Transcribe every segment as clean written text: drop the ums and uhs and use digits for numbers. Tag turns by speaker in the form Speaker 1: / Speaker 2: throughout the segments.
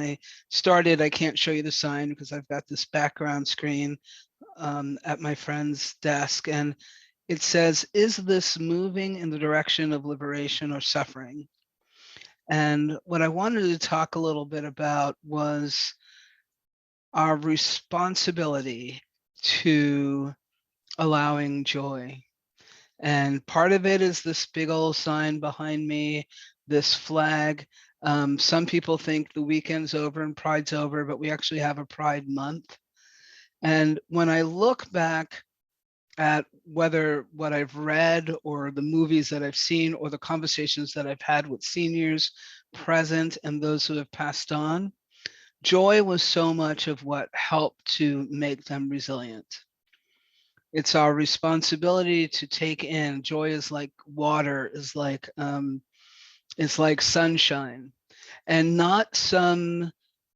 Speaker 1: I started, I can't show you the sign because I've got this background screen at my friend's desk, and it says, "Is this moving in the direction of liberation or suffering?" And what I wanted to talk a little bit about was our responsibility to allowing joy. And part of it is this big old sign behind me, this flag. Some people think the weekend's over and Pride's over, but we actually have a Pride month. And when I look back at whether what I've read or the movies that I've seen or the conversations that I've had with seniors present and those who have passed on, joy was so much of what helped to make them resilient. It's our responsibility to take in. Joy is like water, is like sunshine, and not some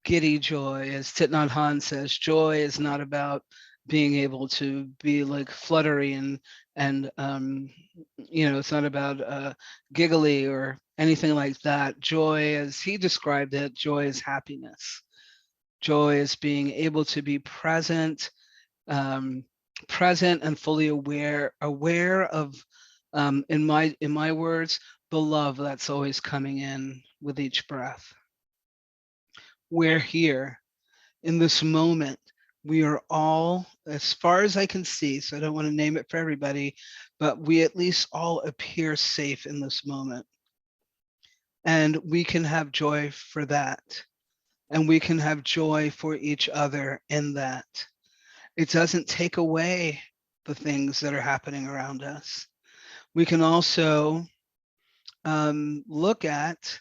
Speaker 1: giddy joy. As Thich Nhat Hanh says, joy is not about being able to be like fluttery and it's not about giggly or anything like that. Joy, as he described it, joy is happiness. Joy is being able to be present, present and fully aware of, in my words, the love that's always coming in with each breath. We're here in this moment. We are all, as far as I can see, so I don't want to name it for everybody, but we at least all appear safe in this moment. And we can have joy for that. And we can have joy for each other in that. It doesn't take away the things that are happening around us. We can also look at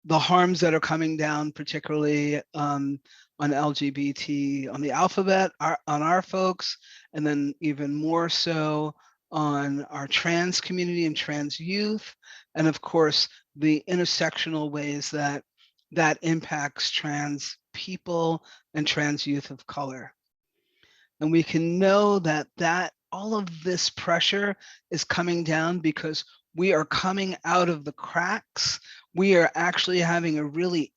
Speaker 1: the harms that are coming down, particularly on LGBT, on the alphabet, on our folks, and then even more so on our trans community and trans youth, and of course, the intersectional ways that that impacts trans people and trans youth of color. And we can know that all of this pressure is coming down because we are coming out of the cracks. We are actually having a really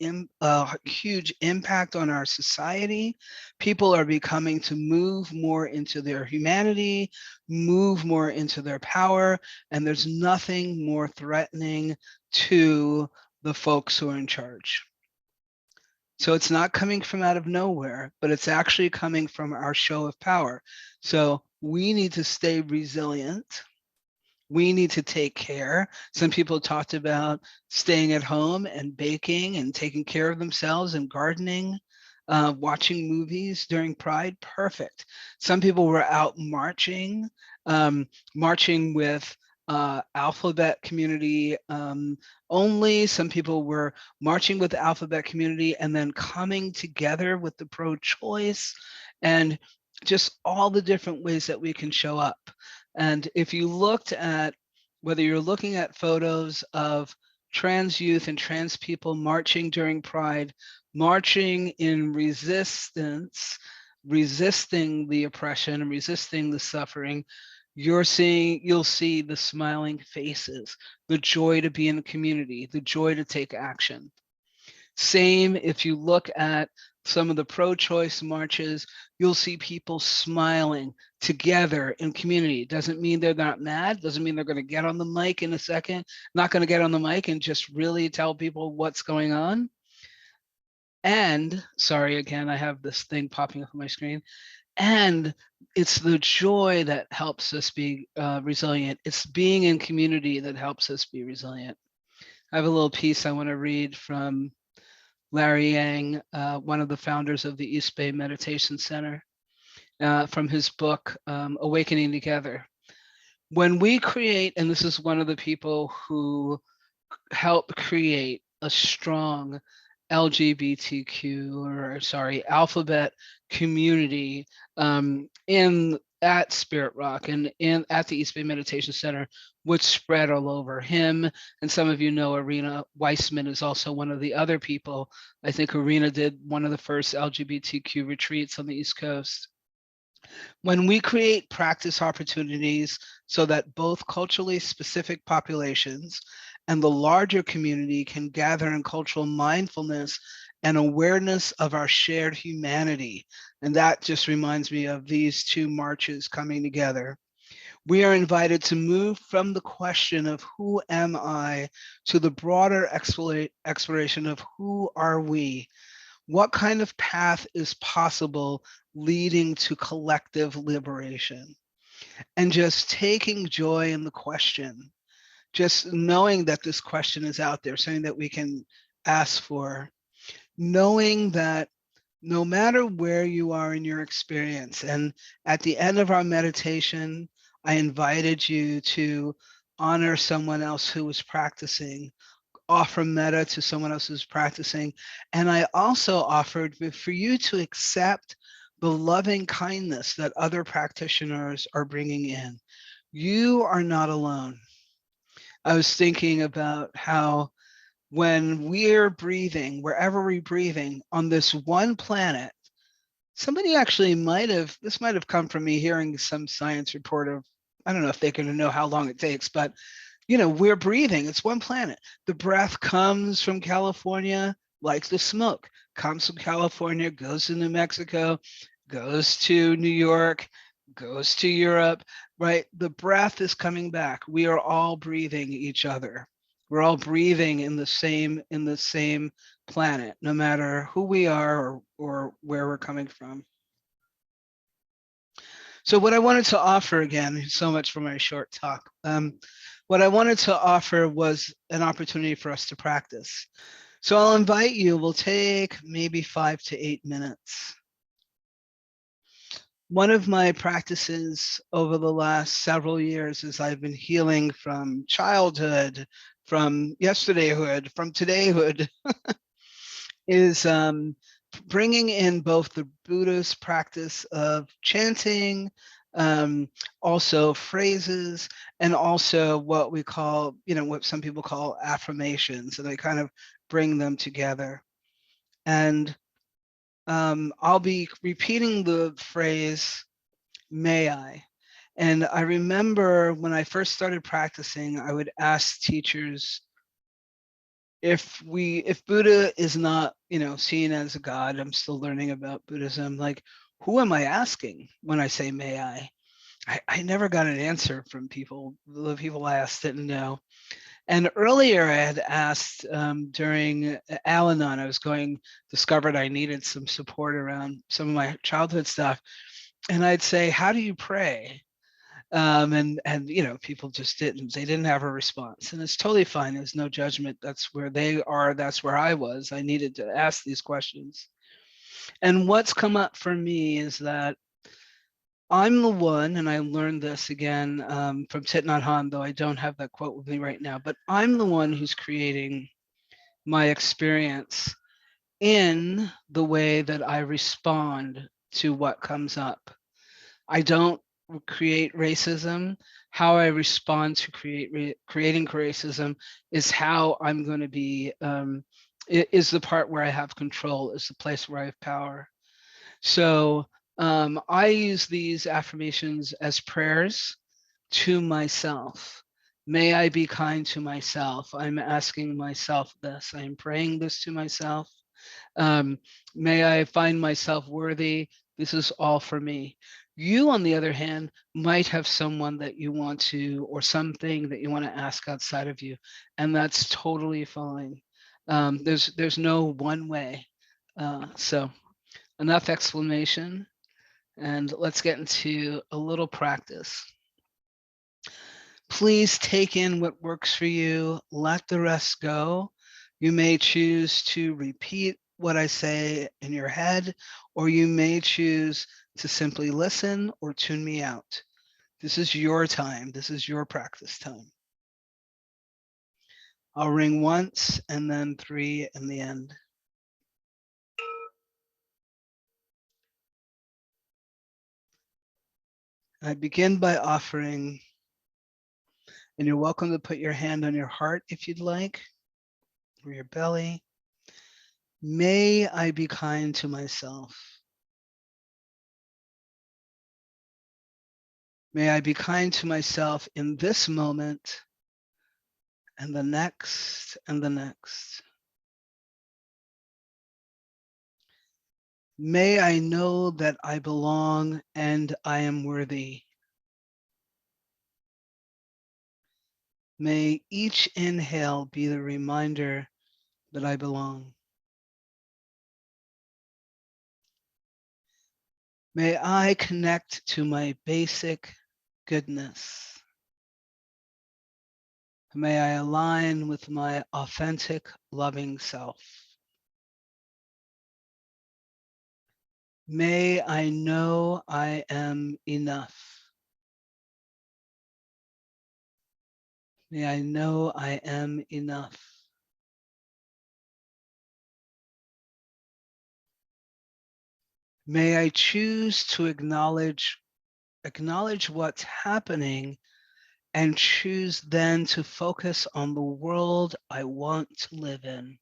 Speaker 1: huge impact on our society. People are becoming to move more into their humanity, move more into their power, and there's nothing more threatening to the folks who are in charge. So it's not coming from out of nowhere, but it's actually coming from our show of power. So we need to stay resilient. We need to take care. Some people talked about staying at home and baking and taking care of themselves and gardening, watching movies during Pride. Perfect. Some people were out marching, marching with Alphabet community only. Some people were marching with the Alphabet community and then coming together with the pro-choice, and just all the different ways that we can show up. And if you looked at, whether you're looking at photos of trans youth and trans people marching during Pride, marching in resistance, resisting the oppression and resisting the suffering, you'll see the smiling faces, the joy to be in the community, the joy to take action. Same if you look at some of the pro-choice marches, you'll see people smiling together in community. Doesn't mean they're not mad, doesn't mean they're going to get on the mic in a second, not going to get on the mic and just really tell people what's going on. And sorry, again, I have this thing popping up on my screen. And it's the joy that helps us be resilient. It's being in community that helps us be resilient. I have a little piece I want to read from Larry Yang, one of the founders of the East Bay Meditation Center, from his book, Awakening Together. When we create, and this is one of the people who helped create a strong Alphabet community at Spirit Rock and at the East Bay Meditation Center, which spread all over. Him, and some of you know Arena Weissman is also one of the other people. I think Arena did one of the first LGBTQ retreats on the East Coast. When we create practice opportunities so that both culturally specific populations and the larger community can gather in cultural mindfulness and awareness of our shared humanity. And that just reminds me of these two marches coming together. We are invited to move from the question of who am I to the broader exploration of who are we? What kind of path is possible leading to collective liberation? And just taking joy in the question, just knowing that this question is out there, something that we can ask for, knowing that no matter where you are in your experience, and at the end of our meditation, I invited you to honor someone else who was practicing, offer metta to someone else who's practicing. And I also offered for you to accept the loving kindness that other practitioners are bringing in. You are not alone. I was thinking about how when we're breathing, wherever we're breathing on this one planet, somebody actually this might have come from me hearing some science report of, I don't know if they're going to know how long it takes, but we're breathing. It's one planet. The breath comes from California, like the smoke, comes from California, goes to New Mexico, goes to New York, goes to Europe, right? The breath is coming back. We are all breathing each other. We're all breathing in the same planet, no matter who we are or where we're coming from. So what I wanted to offer, again, so much for my short talk. What I wanted to offer was an opportunity for us to practice. So I'll invite you, we'll take maybe 5 to 8 minutes. One of my practices over the last several years is I've been healing from childhood, from yesterdayhood, from todayhood, is bringing in both the Buddhist practice of chanting, also phrases, and also what we call, what some people call affirmations, and I kind of bring them together. And I'll be repeating the phrase, may I. And I remember when I first started practicing, I would ask teachers, if Buddha is not, seen as a god, I'm still learning about Buddhism, like, who am I asking when I say may I? I never got an answer from people. The people I asked didn't know. And earlier I had asked during Al-Anon, discovered I needed some support around some of my childhood stuff. And I'd say, how do you pray? And people just didn't have a response, and it's totally fine. There's no judgment. That's where they are. That's where I was. I needed to ask these questions. And what's come up for me is that I'm the one, and I learned this again from Thich Nhat Hanh, though I don't have that quote with me right now, but I'm the one who's creating my experience in the way that I respond to what comes up. I don't create racism. How I respond to creating racism is how I'm going to be, is the part where I have control, is the place where I have power. So I use these affirmations as prayers to myself. May I be kind to myself. I'm asking myself this. I'm praying this to myself. May I find myself worthy. This is all for me. You, on the other hand, might have someone that you want to, or something that you want to ask outside of you, and that's totally fine. There's no one way. So enough explanation, and let's get into a little practice. Please take in what works for you. Let the rest go. You may choose to repeat what I say in your head, or you may choose to simply listen or tune me out. This is your time. This is your practice time. I'll ring once and then 3 in the end. I begin by offering, and you're welcome to put your hand on your heart if you'd like, or your belly. May I be kind to myself. May I be kind to myself in this moment and the next, and the next. May I know that I belong and I am worthy. May each inhale be the reminder that I belong. May I connect to my basic goodness. May I align with my authentic, loving self. May I know I am enough. May I know I am enough. May I choose to acknowledge what's happening and choose then to focus on the world I want to live in.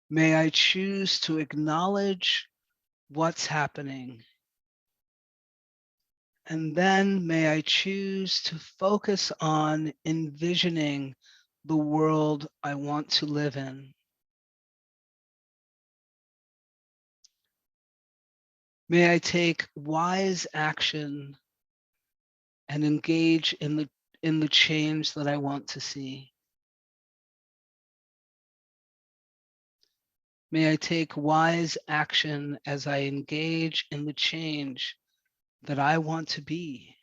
Speaker 1: May I choose to acknowledge what's happening. And then may I choose to focus on envisioning the world I want to live in. May I take wise action and engage in the change that I want to see. May I take wise action as I engage in the change that I want to be.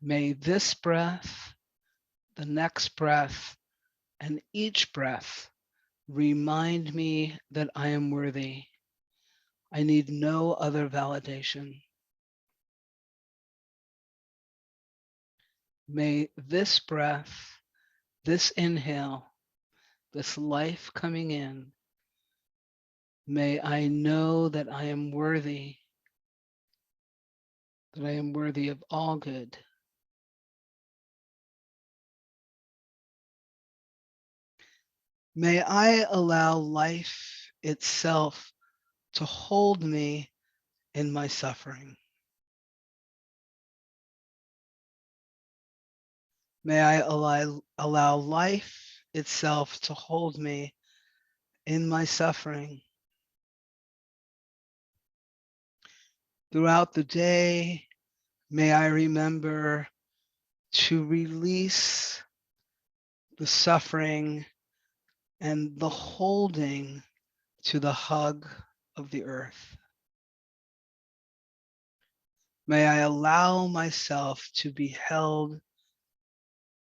Speaker 1: May this breath, the next breath, and each breath remind me that I am worthy. I need no other validation. May this breath, this inhale, this life coming in, may I know that I am worthy, of all good. May I allow life itself to hold me in my suffering. May I allow life itself to hold me in my suffering. Throughout the day, may I remember to release the suffering and the holding to the hug of the earth. May I allow myself to be held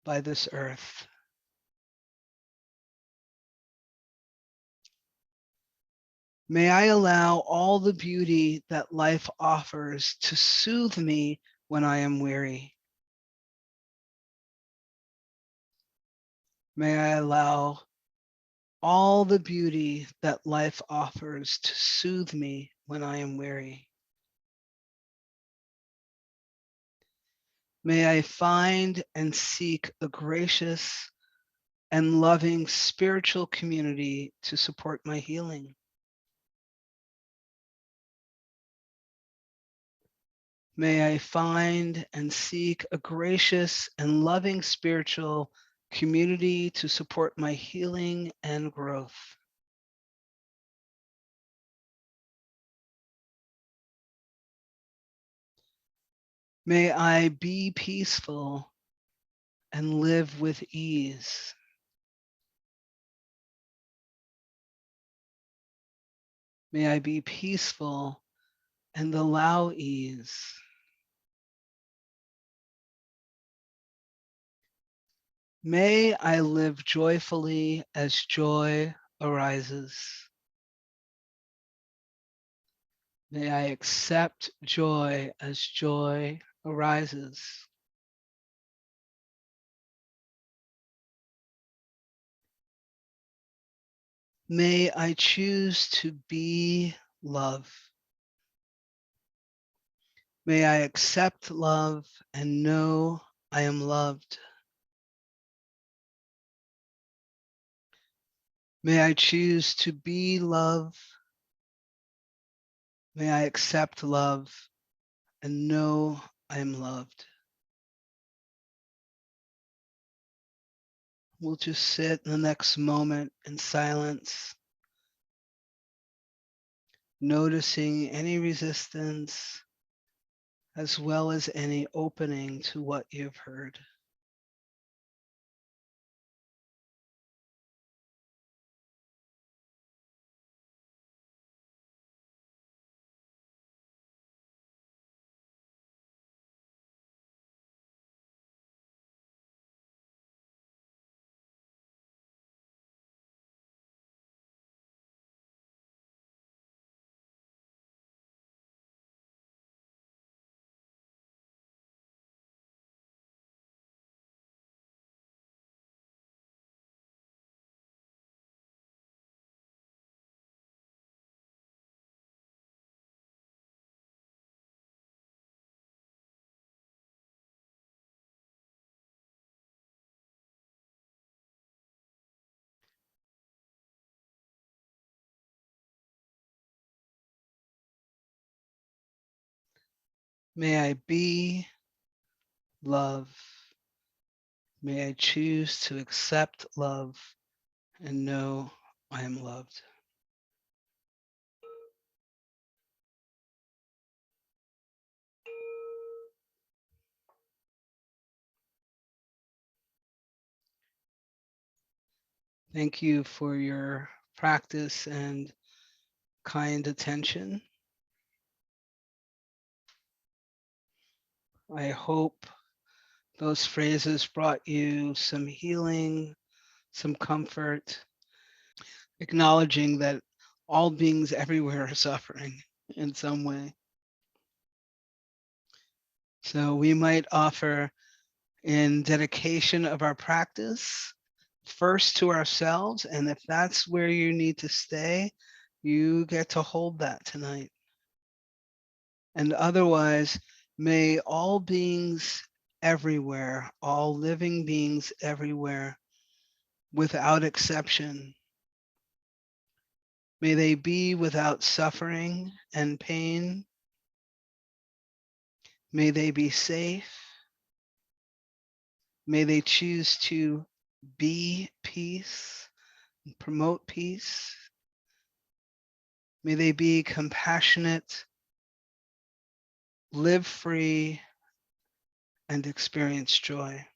Speaker 1: by this earth. May I allow all the beauty that life offers to soothe me when I am weary. May I allow all the beauty that life offers to soothe me when I am weary. May I find and seek a gracious and loving spiritual community to support my healing. May I find and seek a gracious and loving spiritual community to support my healing and growth. May I be peaceful and live with ease. May I be peaceful and allow ease. May I live joyfully as joy arises. May I accept joy as joy arises. May I choose to be love. May I accept love and know I am loved. May I choose to be love May I accept love and know I am loved. We'll just sit in the next moment in silence, noticing any resistance as well as any opening to what you've heard. May I be love. May I choose to accept love and know I am loved. Thank you for your practice and kind attention. I hope those phrases brought you some healing, some comfort, acknowledging that all beings everywhere are suffering in some way. So we might offer, in dedication of our practice, first to ourselves, and if that's where you need to stay, you get to hold that tonight. And otherwise, may all beings everywhere, all living beings everywhere, without exception, may they be without suffering and pain. May they be safe. May they choose to be peace, promote peace. May they be compassionate, live free, and experience joy.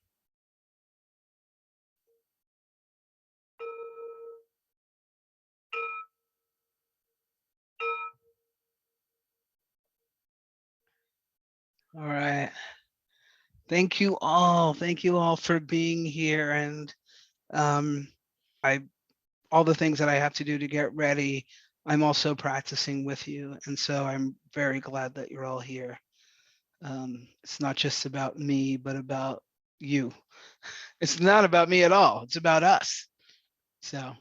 Speaker 1: All right. Thank you all. Thank you all for being here. And all the things that I have to do to get ready, I'm also practicing with you. And so I'm very glad that you're all here. It's not just about me, but about you. It's not about me at all. It's about us. So